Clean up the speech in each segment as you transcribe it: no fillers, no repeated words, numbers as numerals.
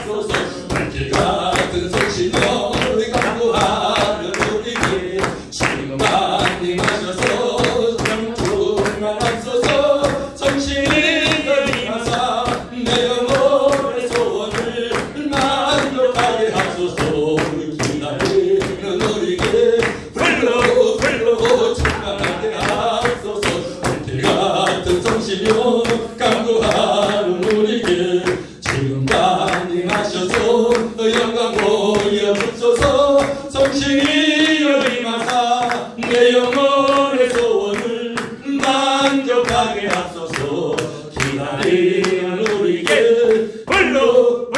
하소서. 불길 같은 성신을 강구하는 우리에게 지금 만님하셔서 충만하소서. 성신이 임하사 내 영혼의 소원을 만족하게 하소서. 기다리는 우리에게 불러 충만하게 하소서. 불길 같은 성신이여 강구하는 우리에게 지금 만님하셔서 영광 보여주소서. 성신이여 임하사 내 영혼의 소원을 만족하게 하소서. 기다리는 우리에게 불러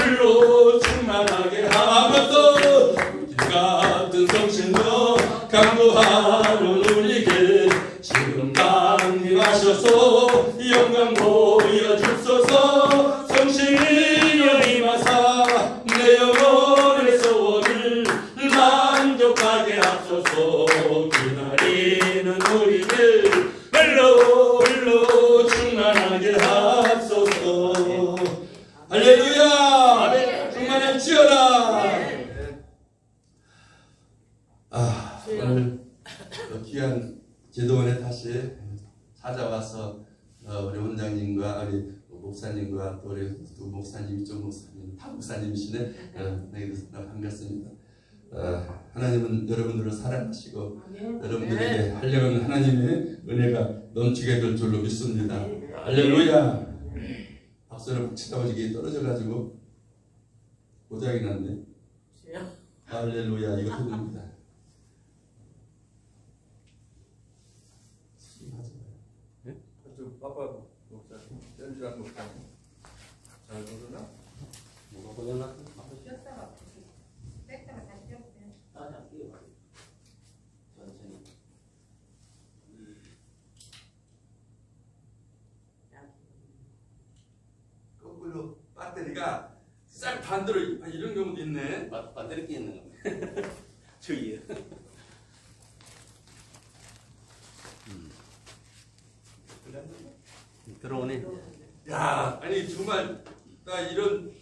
충만하게 하소서. 불길 같은 성신으로 강구하는 우리에게 지금 강림하셔서 영광 보여주소서. 성신이여 임하사 내 영혼의 소원을 만족하게 하소서. 기다리는 우리를 불러 충만하게 하소서. 할렐루야. 충만할지어다. 오늘 귀한 기도원에 다시 찾아와서 우리 원장님과 우리 목사님과 또 우리 두 목사님, 이쪽 목사님, 다 목사님이시네. 네, 반갑습니다. 하나님은 여러분들을 사랑하시고 여러분들에게 하려는 하나님의 은혜가 넘치게 될 줄로 믿습니다. 할렐루야. 박수를 푹 치다 보니 이게 떨어져가지고 고장이 났네. 할렐루야. 이거 힘듭니다. 아빠 목사님, 연주한 목사님 잘 모르나? 뭐가 고장났어? 뺐다가 다시 뺐어요. 천천히. 거꾸로 배터리가 싹 반대로 이런 경우도 있네. 배터리 끼 있는 거. 저기에. 들어오네. 야, 아니 정말 나 이런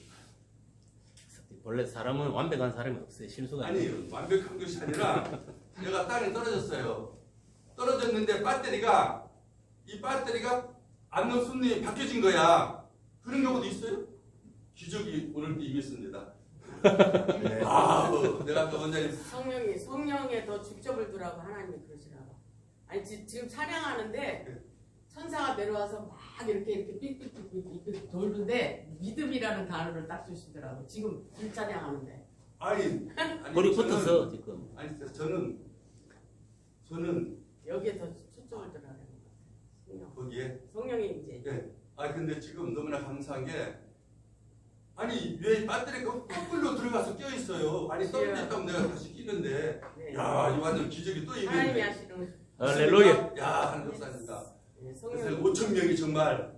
원래 사람은 완벽한 사람이 없어요. 실수가 아니 완벽한 것이 아니라 내가 땅에 떨어졌어요. 떨어졌는데 이 배터리가 안는 손님이 바뀌어진 거야. 그런 경우도 있어요? 기적이 오늘도 임했습니다. 네. 내가 아까 원장님 성령에 더 중점을 두라고 하나님이 그러시라고. 아니 지금 찬양하는데 천사가 내려와서 막 이렇게 삑삑삑삑 돌던데 믿음이라는 단어를 딱 주시더라고. 지금 찬양하는데. 아니 머리 붙었어 지금. 아니 저는 여기에 더 초점을 두라는 것 같아요. 거기에 성령이 이제. 네. 근데 지금 너무나 감사한 게 아니 왜 배터리가 거꾸로 들어가서 껴 있어요. 아니 떨어졌다고 내가 다시 끼는데 네. 야 이 완전 기적이 또 하나님이 임했네. 하시는. 할렐루야. 야 하는 목사님입니다. 네, 그래서 성령. 5천 명이 정말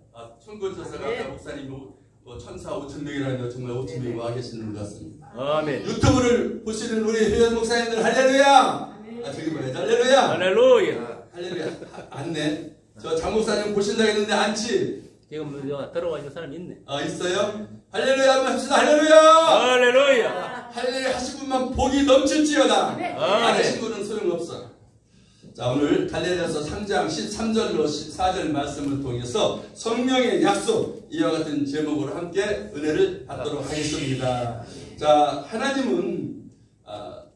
천군천사가 네. 아까 목사님 뭐 천사 5천 명이라는 정말 5천 명이 와 계시는 것 같습니다. 아멘. 유튜브를 보시는 우리 회원 목사님들 할렐루야. 저기 뭐야 할렐루야. 할렐루야. 할렐루야. 안네. 저 장 목사님 보신다 했는데 안치. 지금 들어와 있는 사람 있네. 있어요? 할렐루야 한번 합시다. 할렐루야. 할렐루야. 할렐루야 하신 분만 복이 넘칠지어다. 네. 안 하신 분은 소용없어. 자, 오늘 갈라디아서 3장 13절로 14절 말씀을 통해서 성령의 약속 이와 같은 제목으로 함께 은혜를 받도록 하겠습니다. 자, 하나님은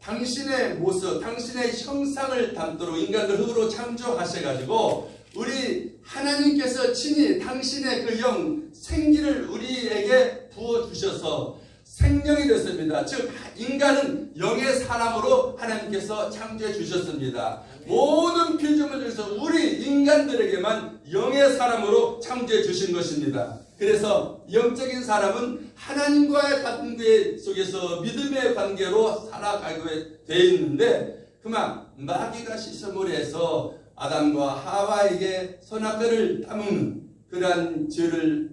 당신의 모습, 당신의 형상을 담도록 인간을 흙으로 창조하셔가지고 우리 하나님께서 친히 당신의 그 영, 생기를 우리에게 부어주셔서 생명이 됐습니다. 즉 인간은 영의 사람으로 하나님께서 창조해 주셨습니다. 모든 피조물 중에서 우리 인간들에게만 영의 사람으로 창조해 주신 것입니다. 그래서 영적인 사람은 하나님과의 관계 속에서 믿음의 관계로 살아가게 되어 있는데 그만 마귀가 시서머리해서 아담과 하와에게 선악과를 따먹는 그러한 죄를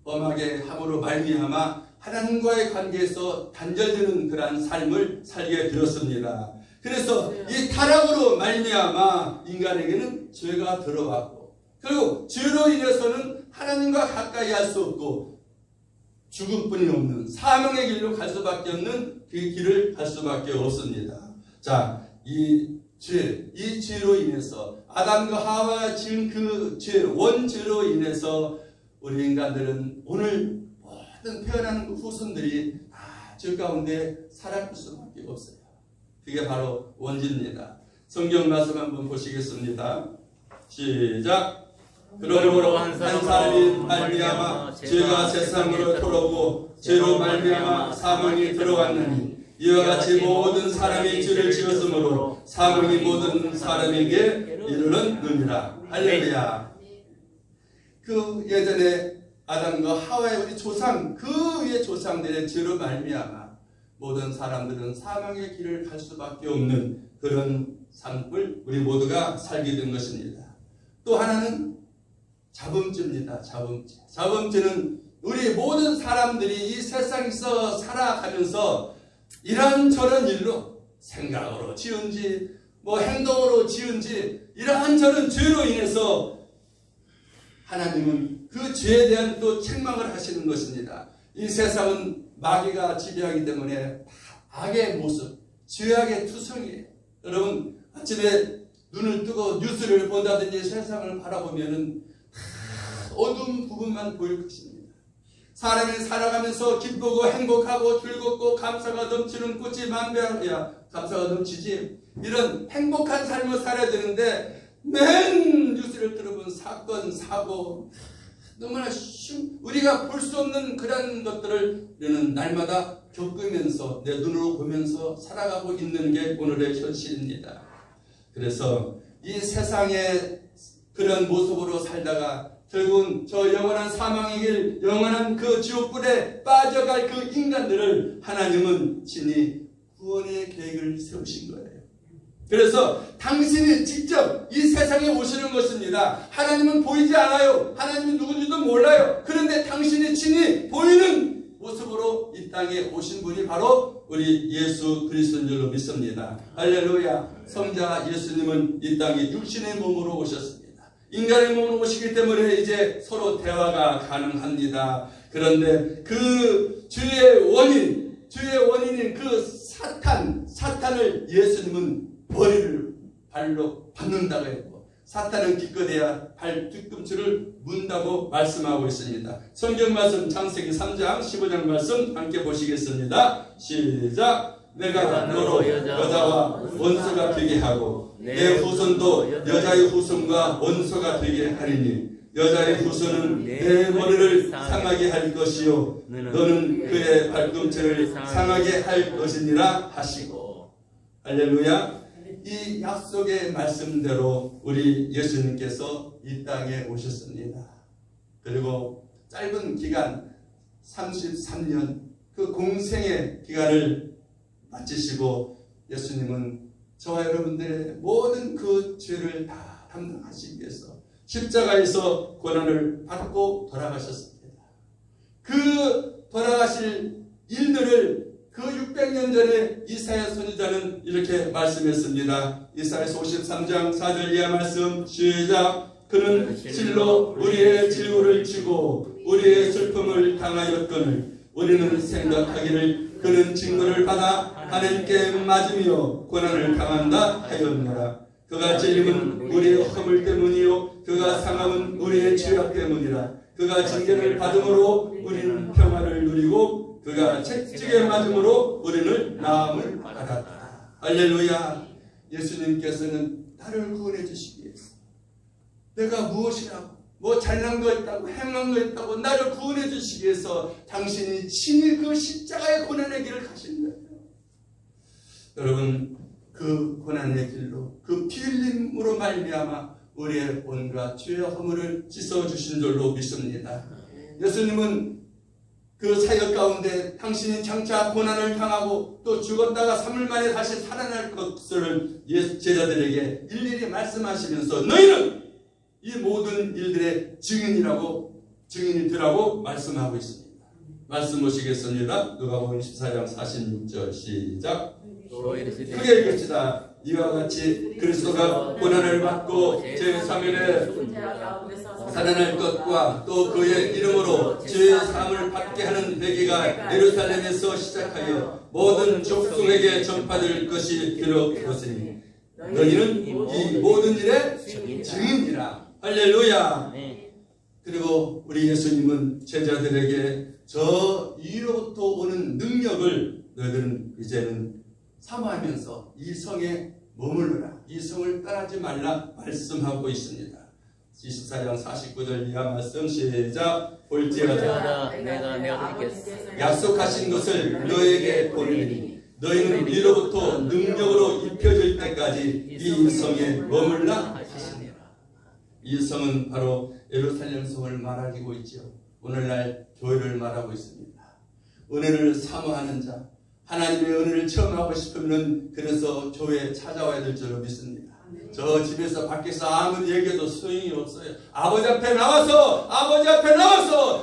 범하게 함으로 말미암아 하나님과의 관계에서 단절되는 그러한 삶을 살게 되었습니다. 그래서 이 타락으로 말미암아 인간에게는 죄가 들어왔고 그리고 죄로 인해서는 하나님과 가까이 할 수 없고 죽음뿐이 없는 사망의 길로 갈 수밖에 없는 그 길을 갈 수밖에 없습니다. 자, 이 죄로 인해서 아담과 하와가 지은 그 죄, 원죄로 인해서 우리 인간들은 오늘 모든 태어나는 그 후손들이 다 죄 가운데 살아갈 수밖에 없어요. 그게 바로 원죄입니다. 성경 말씀 한번 보시겠습니다. 시작. 그러므로 한 사람이 말미암아 죄가 세상으로 들어오고 죄로 말미암아 사망이 들어왔느니 이와 같이 모든 사람이 죄를 지었으므로 사망이 모든 사람에게 이르렀느니라. 할렐루야. 그 예전에 아담과 하와의 우리 조상, 그 위에 조상들의 죄로 말미암아 모든 사람들은 사망의 길을 갈 수밖에 없는 그런 삶을 우리 모두가 살게 된 것입니다. 또 하나는 자범죄입니다. 자범죄는 우리 모든 사람들이 이 세상에서 살아가면서 이런저런 일로 생각으로 지은지 행동으로 지은지 이런저런 죄로 인해서 하나님은 그 죄에 대한 또 책망을 하시는 것입니다. 이 세상은 마귀가 지배하기 때문에 악의 모습, 죄악의 투성이에요. 여러분 아침에 눈을 뜨고 뉴스를 본다든지 세상을 바라보면은 어두운 부분만 보일 것입니다. 사람이 살아가면서 기쁘고 행복하고 즐겁고 감사가 넘치는 꽃이 만배하야 감사가 넘치지. 이런 행복한 삶을 살아야 되는데 맨 뉴스를 들어본 사건, 사고 너무나 우리가 볼 수 없는 그런 것들을 우리는 날마다 겪으면서 내 눈으로 보면서 살아가고 있는 게 오늘의 현실입니다. 그래서 이 세상의 그런 모습으로 살다가 결국은 저 영원한 사망의 길, 영원한 그 지옥불에 빠져갈 그 인간들을 하나님은 친히 구원의 계획을 세우신 거예요. 그래서 당신이 직접 이 세상에 오시는 것입니다. 하나님은 보이지 않아요. 하나님이 누군지도 몰라요. 그런데 당신이 친히 보이는 모습으로 이 땅에 오신 분이 바로 우리 예수 그리스도인 줄로 믿습니다. 할렐루야. 성자 예수님은 이 땅에 육신의 몸으로 오셨습니다. 인간의 몸으로 오시기 때문에 이제 서로 대화가 가능합니다. 그런데 그 죄의 원인인 그 사탄을 예수님은 머리를 발로 받는다고 했고 사탄은 기껏해야 발 뒤꿈치를 문다고 말씀하고 있습니다. 성경 말씀 창세기 3장 15장 말씀 함께 보시겠습니다. 시작. 내가 너로 여자와 원수가 되게 하고 내 후손도 여자의 후손과 원수가 되게 하리니 여자의 후손은 내 머리를 상하게 할 것이요 너는 그의 발꿈치를 상하게 할 것이니라 하시고. 할렐루야. 이 약속의 말씀대로 우리 예수님께서 이 땅에 오셨습니다. 그리고 짧은 기간 33년 그 공생의 기간을 마치시고 예수님은 저와 여러분들의 모든 그 죄를 다 담당하시기 위해서 십자가에서 고난을 받고 돌아가셨습니다. 그 돌아가실 일들을 그 600년 전에 이사야 선지자는 이렇게 말씀했습니다. 이사야서 53장 4절 이하 말씀 시작. 그는 실로 우리의 질고를 지고 우리의 슬픔을 당하였거늘 우리는 생각하기를 그는 징벌을 받아 하나님께 맞으며 고난을 당한다 하였노라. 그가 찔림은 우리의 허물 때문이요 그가 상함은 우리의 죄악 때문이라. 그가 징계를 받음으로 우리는 평화를 누리고 그가 채찍에 맞음으로 우리는 나음을 받았다. 할렐루야. 예수님께서는 나를 구원해 주시기 위해서 내가 무엇이라고 잘난 거 있다고 행한 거 있다고 나를 구원해 주시기 위해서 당신이 친히 그 십자가의 고난의 길을 가신 거예요. 여러분 그 고난의 길로 그 피 흘림으로 말미암아 우리의 온갖 죄와 허물을 씻어주신 줄로 믿습니다. 예수님은 그 사역 가운데 당신이 장차 고난을 당하고 또 죽었다가 3일 만에 다시 살아날 것을 제자들에게 일일이 말씀하시면서 너희는 이 모든 일들의 증인이 되라고 말씀하고 있습니다. 말씀 보시겠습니다. 누가복음 14장 46절 시작. 크게 읽읍시다. 이와 같이 그리스도가 고난을 받고 제3일에 살아날 것과 또 그의 이름으로 죄의 사함을 받게 하는 회개가 예루살렘에서 시작하여 모든 족속에게 전파될 것이 되었으니 너희는 이 모든 일의 증인이라. 할렐루야. 그리고 우리 예수님은 제자들에게 저 위로부터 오는 능력을 너희들은 이제는 사모하면서 이 성에 머물러라, 이 성을 떠나지 말라 말씀하고 있습니다. 24장 49절 이하 말씀 시작. 볼지어다 내가 내 아버지께서 약속하신 것을 너에게 보내리니 너희는 위로부터 능력으로 입혀질 때까지 이 성에 머물라 하시니라. 이 성은 바로 예루살렘 성을 말하고 있죠. 오늘날 교회를 말하고 있습니다. 은혜를 사모하는 자, 하나님의 은혜를 체험하고 싶으면 그래서 교회에 찾아와야 될 줄로 믿습니다. 저 집에서 밖에서 아무리 얘기해도 소용이 없어요. 아버지 앞에 나와서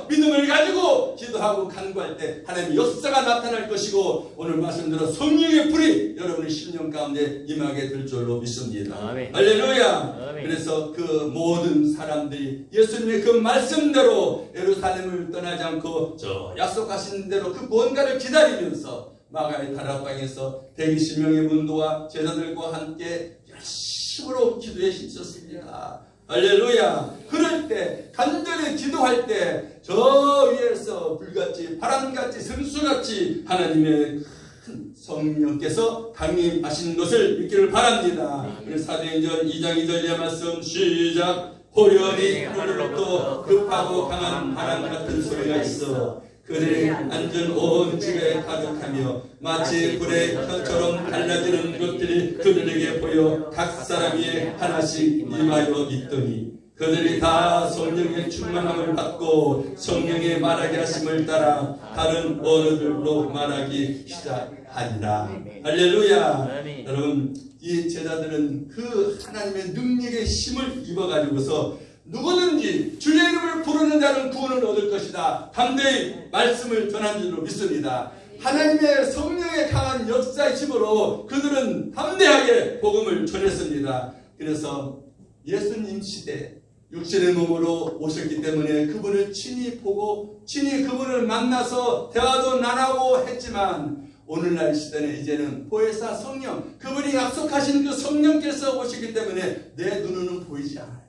믿음을 가지고 기도하고 간구할 때 하나님의 역사가 나타날 것이고 오늘 말씀대로 성령의 불이 여러분의 심령 가운데 임하게 될 줄로 믿습니다. 아멘. 할렐루야. 아멘. 그래서 그 모든 사람들이 예수님의 그 말씀대로 예루살렘을 떠나지 않고 저 약속하신 대로 그 뭔가를 기다리면서 마가의 다락방에서 120명의 문도와 제자들과 함께 열심으로 기도에 힘썼습니다. 할렐루야. 그럴 때 간절히 기도할 때 저 위에서 불같이 바람같이 성수같이 하나님의 큰 성령께서 강림하신 것을 믿기를 바랍니다. 사도행전 2장 2절의 말씀 시작. 호련히 하늘로부터 급하고 강한 바람 같은 소리가 있어 그들이 앉은 온 집에 가득하며 마치 불의 현처럼 달라지는 것들이 그들에게 보여 각 사람 위에 하나씩 임하여 있더니 그들이 다 성령의 충만함을 받고 성령의 말하게 하심을 따라 다른 언어들로 말하기 시작하니라. 할렐루야. 여러분 이 제자들은 그 하나님의 능력의 힘을 입어가지고서 누구든지 주의 이름을 부르는 자는 구원을 얻을 것이다. 담대히 말씀을 전한 줄로 믿습니다. 하나님의 성령의 강한 역사의 힘으로 그들은 담대하게 복음을 전했습니다. 그래서 예수님 시대 육신의 몸으로 오셨기 때문에 그분을 친히 보고 친히 그분을 만나서 대화도 나누고 했지만 오늘날 시대는 이제는 보혜사 성령, 그분이 약속하신 그 성령께서 오시기 때문에 내 눈으로는 보이지 않아요.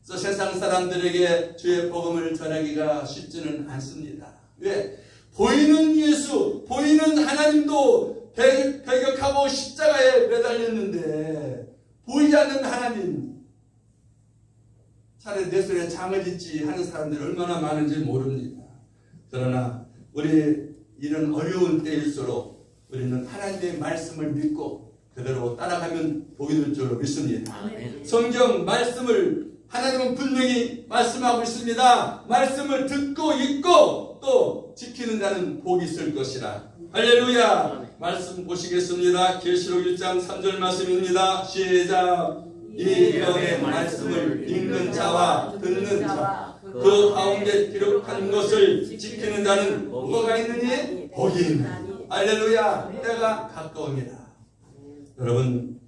그래서 세상 사람들에게 주의 복음을 전하기가 쉽지는 않습니다. 왜? 보이는 예수, 보이는 하나님도 배격하고 십자가에 매달렸는데 보이지 않는 하나님, 차라리 내 손에 장을 짓지 하는 사람들이 얼마나 많은지 모릅니다. 그러나 우리 이런 어려운 때일수록 우리는 하나님의 말씀을 믿고 그대로 따라가면 복이 될 줄 믿습니다. 성경 말씀을 하나님은 분명히 말씀하고 있습니다. 말씀을 듣고 읽고 또 지키는 자는 복이 있을 것이라. 할렐루야. 말씀 보시겠습니다. 계시록 1장 3절 말씀입니다. 시작. 이 영의 말씀을 읽는 자와 듣는 자, 그 가운데 기록한 것을 지키는 자는 뭐가 있느니? 복이 있느니. 할렐루야. 때가 가까웁니다. 여러분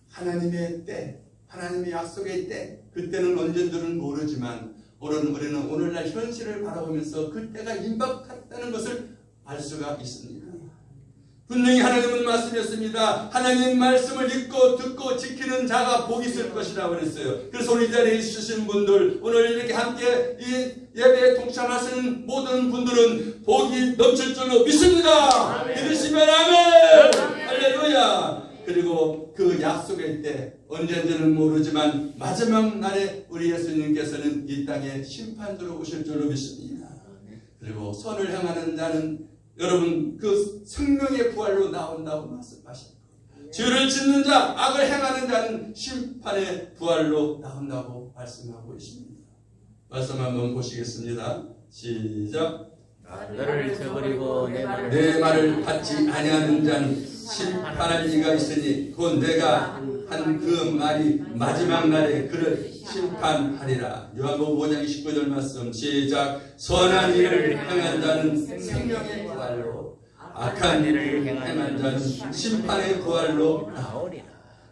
하나님의 때, 하나님의 약속의 때, 그때는 언젠지는 모르지만 우리는 오늘날 현실을 바라보면서 그 때가 임박했다는 것을 알 수가 있습니다. 분명히 하나님은 말씀했습니다. 하나님 말씀을 읽고 듣고 지키는 자가 복이 있을 것이라고 그랬어요. 그래서 오늘 이 자리에 있으신 분들, 오늘 이렇게 함께 이 예배에 동참하시는 모든 분들은 복이 넘칠 줄로 믿습니다. 믿으시면 아멘. 할렐루야. 그리고 그 약속의 때 언제인지는 모르지만 마지막 날에 우리 예수님께서는 이 땅에 심판주로 오실 줄로 믿습니다. 그리고 선을 행하는 자는 여러분 그 생명의 부활로 나온다고 말씀하십니다. 죄를 짓는 자, 악을 행하는 자는 심판의 부활로 나온다고 말씀하고 있습니다. 말씀 한번 보시겠습니다. 시작. 너를 잊어버리고 내 말을 받지 아니하는 자는 심판할 리가 있으니 곧 내가 한 그 말이 마지막 날에 그를 심판하리라. 요한복음 5장 19절 말씀 시작. 선한 일을 행한 자는 생명의 부활로 악한 일을 행한 자는 심판의 부활로 나오리라.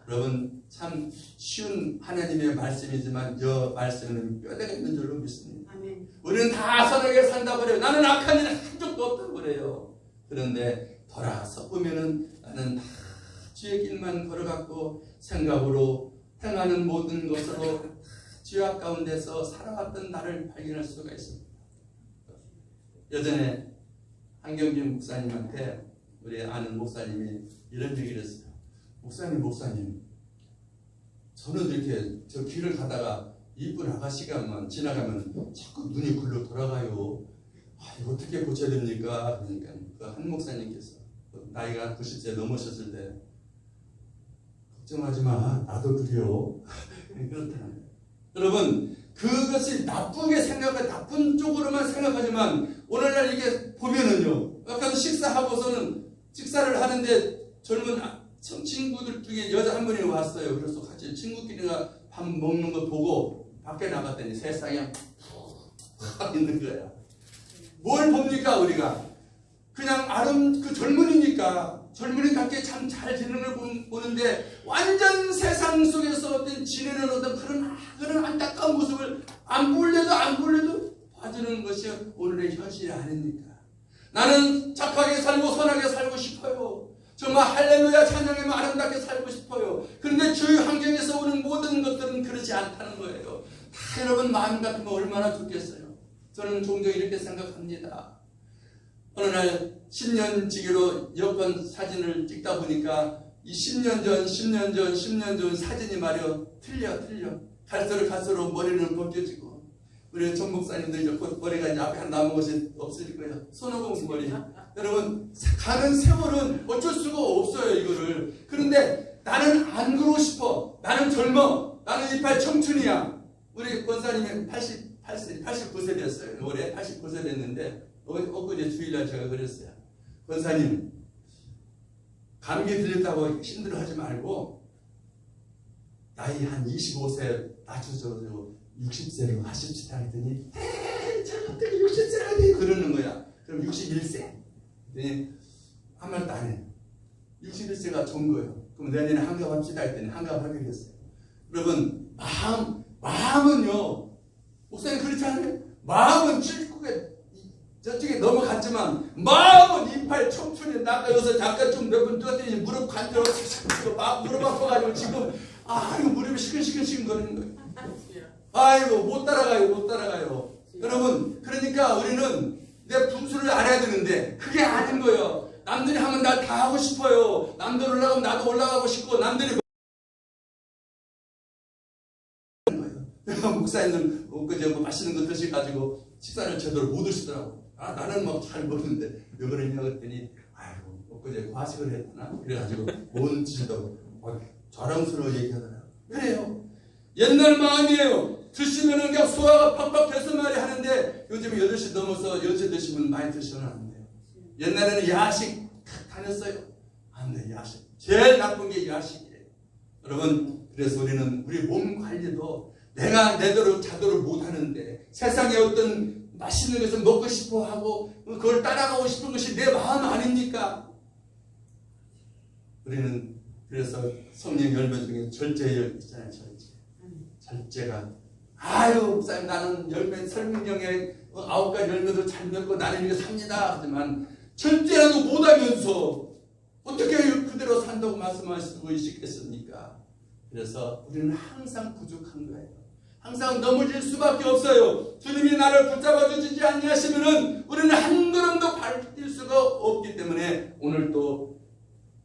여러분 참 쉬운 하나님의 말씀이지만 이 말씀은 뼈대가 있는 줄로 믿습니다. 아멘. 우리는 다 선하게 산다고 그래요. 나는 악한 일 한 적도 없다고 그래요. 그런데 돌아서 보면은 나는 다 주의 길만 걸어갔고 생각으로 행하는 모든 것으로 죄악 가운데서 살아왔던 나를 발견할 수가 있습니다. 예전에 한경준 목사님한테 우리 아는 목사님이 이런 얘기를 했어요. 목사님, 저는 이렇게 저 길을 가다가 이쁜 아가씨가만 지나가면 자꾸 눈이 굴러 돌아가요. 이거 어떻게 고쳐야 됩니까? 그러니까 그 한 목사님께서 나이가 90세 넘으셨을 때 걱정하지 마, 나도 그래요. 그렇다는 거예요. 여러분, 그것이 나쁘게 생각해 나쁜 쪽으로만 생각하지만 오늘날 이게 보면은요. 아까 식사하고서는 식사를 하는데 젊은 친구들 중에 여자 한 분이 왔어요. 그래서 같이 친구끼리가 밥 먹는 거 보고 밖에 나갔더니 세상에 푹 있는 거야. 뭘 봅니까 우리가? 그냥 그 젊은이답게 참 잘 지내는 걸 보는데 완전 세상 속에서 어떤 지내는 어떤 그런 안타까운 모습을 안 볼래도 봐주는 것이 오늘의 현실이 아닙니까? 나는 착하게 살고 선하게 살고 싶어요. 정말 할렐루야 찬양하며 아름답게 살고 싶어요. 그런데 주위 환경에서 오는 모든 것들은 그렇지 않다는 거예요. 다 여러분 마음 같으면 얼마나 좋겠어요. 저는 종종 이렇게 생각합니다. 어느 날 10년 지기로 여권 사진을 찍다 보니까 이 10년 전 사진이 말이요 틀려. 갈수록 머리는 벗겨지고 우리 전 목사님도 이제 곧 머리가 이제 앞에 한 남은 것이 없을 거예요. 손오공 머리. 여러분 가는 세월은 어쩔 수가 없어요 이거를. 그런데 나는 안 그러고 싶어. 나는 젊어. 나는 이빨 청춘이야. 우리 권사님이 89세 됐어요. 올해 89세 됐는데 엊그제 주일날 제가 그랬어요. 권사님 감기 들렸다고 힘들어하지 말고 나이 한 25세 낮춰서 60세로 하십시다 했더니 제가 어떻게 60세라니 그러는 거야. 그럼 61세 그랬더니 한 말도 안 해. 61세가 좋은 거예요. 그럼 내년에 한갑합시다 했더니 한갑하게 됐어요. 여러분 마음은요 목사님 그렇지 않아요? 마음은 찔국에 저쪽에 넘어갔지만 마음은 이빨 청춘이 나가 여기서 잠깐 좀 몇 분 뛰었더니 무릎 관절 무릎 아파가지고 지금 이거 무릎이 시큰시큰 거리는 거예요. 아이고 못 따라가요. 여러분 그러니까 우리는 내 분수를 알아야 되는데 그게 아닌 거예요. 남들이 하면 나 다 하고 싶어요. 남들 올라가면 나도 올라가고 싶고 남들이 목사님은 엊그제 맛있는 거 드셔가지고 식사를 제대로 못 드시더라고. 나는 막 잘 먹는데 왜 그러냐 그랬더니 아이고 엊그제 과식을 했구나. 그래가지고 못 드시다고 자랑스러워 얘기하더라고. 그래요. 옛날 마음이에요. 드시면은 그냥 소화가 팍팍 돼서 말이 하는데 요즘 8시 넘어서 10시 드시면 많이 드시면 안 돼요. 옛날에는 야식 다녔어요. 안 돼, 야식. 제일 나쁜 게 야식이에요. 여러분, 그래서 우리는 우리 몸 관리도 내가 내대로 자도를 못 하는데 세상에 어떤 맛있는 것을 먹고 싶어 하고 그걸 따라가고 싶은 것이 내 마음 아닙니까? 우리는 그래서 성령 열매 중에 절제열 있잖아요. 절제가 목사님 나는 열매 설명에 9가지 열매도 잘 맺고 나는 이렇게 삽니다. 하지만 절제라도 못하면서 어떻게 그대로 산다고 말씀할 수 있겠습니까? 그래서 우리는 항상 부족한 거예요. 항상 넘어질 수밖에 없어요. 주님이 나를 붙잡아 주시지 아니하시면은 우리는 한 걸음도 밟을 수가 없기 때문에 오늘 또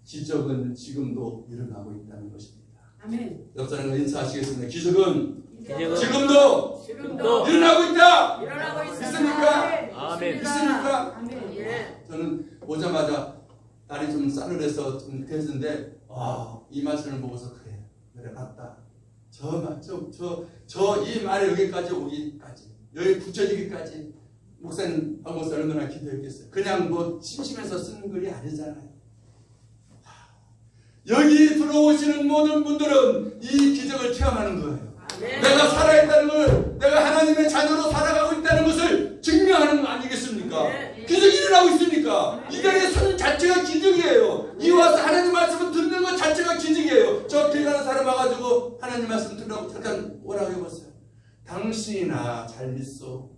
기적은 지금도 일어나고 있다는 것입니다. 아멘. 옆 사람과 인사하시겠습니다. 기적은 기적은 지금도 일어나고 있다. 일어나고 있습니다. 믿습니까? 아멘. 믿습니까? 아멘. 예. 저는 오자마자 날이 좀 싸늘해서 좀 됐는데 이 말씀을 보고서 그래 맞다. 이 말이 여기까지 오기까지 여기 붙여지기까지 목사님 박 목사 얼마나 기도했겠어요. 그냥 뭐 심심해서 쓰는 글이 아니잖아요. 여기 들어오시는 모든 분들은 이 기적을 체험하는 거예요. 네. 내가 살아있다는 걸, 내가 하나님의 자녀로 살아가고 있다는 것을 증명하는 거 아니겠습니까? 네. 기적이 일어나고 있습니까? 기적입니까? 이 자리에 서는 자체가 기적이에요. 이 와서 하나님 말씀을 듣는 것 자체가 기적이에요. 저 길 가는 사람 와가지고 하나님 말씀 들으라고 잠깐 오라고 해봤어요. 당신이나 잘 믿소.